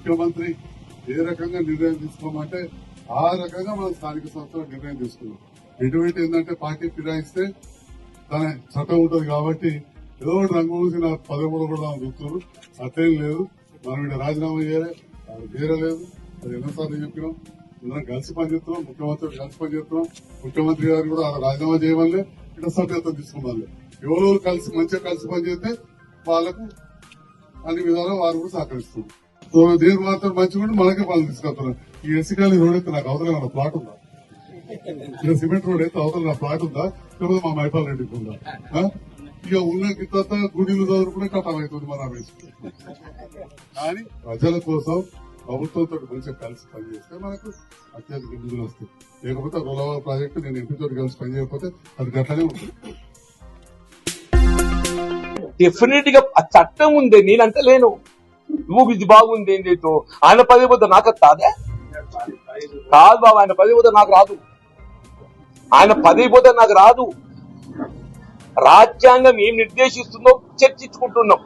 ముఖ్యమంత్రి ఏ రకంగా నిర్ణయం తీసుకోమంటే ఆ రకంగా మన స్థానిక సంస్థలు నిర్ణయం తీసుకున్నాం. ఎటువంటి ఏంటంటే పార్టీ ఫిరాయిస్తే తన చట్టం ఉంటుంది కాబట్టి ఏదో ఒకటి రంగు మూసి నా 13 కూడా చూస్తున్నారు. అట్లేం లేదు. మనం ఇక్కడ రాజీనామా చేయాలి, చేరలేదు. అది ఎన్నోసార్లు చెప్పినాం. అందరం కలిసి పనిచేస్తున్నాం. ముఖ్యమంత్రి కలిసి పనిచేస్తున్నాం. ముఖ్యమంత్రి గారు కూడా రాజీనామా చేయమని ఇక్కడ సభ్యత్వం తీసుకోవాలి. ఎవరో కలిసి మంచిగా కలిసి పనిచేస్తే వాళ్ళకు అన్ని విధాలా వారు కూడా సహకరిస్తున్నారు. సో దీని మాత్రం మంచిగా మనకే పనులు తీసుకొస్తున్నారు. ఈ ఎస్సీకాలి రోడ్ అయితే నాకు అవతల నా ప్లాట్ ఉందా? ఇక సిమెంట్ రోడ్ అయితే అవతల నా ప్లాట్ ఉందా? లేకపోతే మా మైపాల్ రెడ్డికి ఉందా? ఇక ఉన్న కింద గుడిలు చదువుకునే కథం అవుతుంది మన కానీ ప్రజల కోసం ప్రభుత్వంతో మంచిగా కలిసి పనిచేస్తే మనకు అత్యధిక నిధులు వస్తాయి. లేకపోతే రోలవ ప్రాజెక్టు నేను ఎంపీతో కలిసి పనిచేయకపోతే అది గట్లనే ఉంటుంది. డెఫినెట్ గా ఆ చట్టం ఉంది, నేనంటే లేను. నువ్వు ఇది బాగుంది ఏంటో ఆయన పది పోతే నాకు కాదే కాదు బాబు. ఆయన పది పోతే నాకు రాదు. ఆయన పది పోతే నాకు రాదు. రాజ్యాంగం ఏం నిర్దేశిస్తుందో చర్చించుకుంటున్నాం.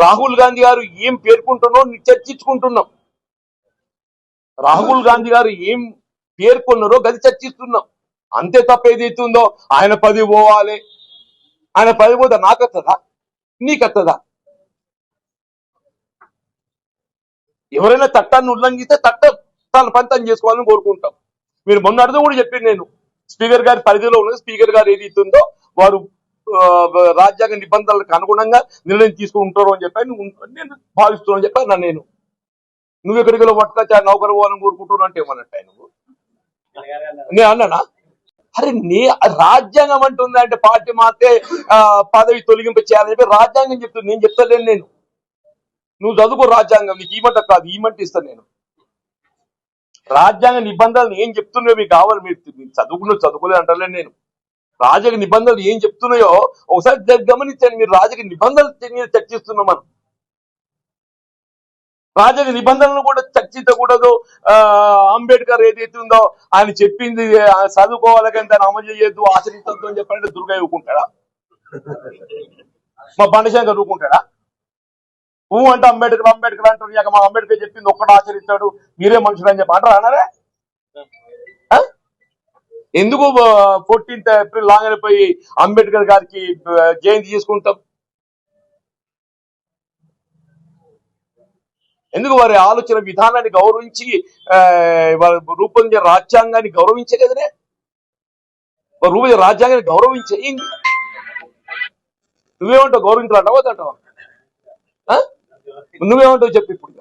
రాహుల్ గాంధీ గారు ఏం పేర్కొంటున్నో చర్చించుకుంటున్నాం. రాహుల్ గాంధీ గారు ఏం పేర్కొన్నారో గది చర్చిస్తున్నాం. అంతే తప్ప ఏదైతుందో ఆయన పది పోవాలి, ఆయన పది పోతే నాకత్తదా నీకత్తదా? ఎవరైనా చట్టాన్ని ఉల్లంఘిస్తే తన పని తను చేసుకోవాలని కోరుకుంటాం. మీరు మొన్న అర్థం కూడా చెప్పాను నేను. స్పీకర్ గారి పరిధిలో ఉన్నది. స్పీకర్ గారు ఏది ఇస్తుందో వారు రాజ్యాంగ నిబంధనలకు అనుగుణంగా నిర్ణయం తీసుకుంటారు అని చెప్పి నేను భావిస్తున్నాను చెప్పాను. నువ్వు ఎక్కడికి పట్టుకొచ్చా నౌకరు పోవాలని కోరుకుంటున్నా అంటే ఏమన్నట్టు నువ్వు నేను అన్నానా? అరే రాజ్యాంగం అంటుంది అంటే పార్టీ మాత్రే పదవి తొలగింపు చేయాలని చెప్పి రాజ్యాంగం చెప్తుంది. నేను చెప్తలేను. నువ్వు చదువుకో రాజ్యాంగం. నీకు ఈమంట కాదు, ఈమంట ఇస్తాను నేను. రాజ్యాంగ నిబంధనలు ఏం చెప్తున్నాయో మీకు కావాలి. మీరు చదువుకోలేదు అంటలేను నేను. రాజకీయ నిబంధనలు ఏం చెప్తున్నాయో ఒకసారి గమనించండి. మీరు రాజకీయ నిబంధనలు చర్చిస్తున్నాం. మనం రాజకీయ నిబంధనలు కూడా చర్చించకూడదు. అంబేద్కర్ ఏదైతే ఉందో ఆయన చెప్పింది చదువుకోవాలి కానీ దాన్ని అమలు చేయొద్దు, ఆచరించద్దు అని చెప్పంటే దుర్గా ఊరుకుంటాడా? మా బండశంకర్ ఊరుకుంటాడా? అంటే అంబేద్కర్ అంటారు. ఇక మా అంబేద్కర్ చెప్పింది ఒక్కడు ఆచరిస్తాడు, మీరే మనుషులు అని చెప్పి అంటారు. అన్నారే ఎందుకు 14th ఏప్రిల్ లాగానే పోయి అంబేద్కర్ గారికి జయంతి చేసుకుంటాం? ఎందుకు వారి ఆలోచన విధానాన్ని గౌరవించి రూపొందించిన రాజ్యాంగాన్ని గౌరవించే కదనే. రూపొందించిన రాజ్యాంగాన్ని గౌరవించే. నువ్వేమంటావు? గౌరవించాలంటావా వద్దంటావా? నువ్వేమంటావు చెప్పు ఇప్పుడు.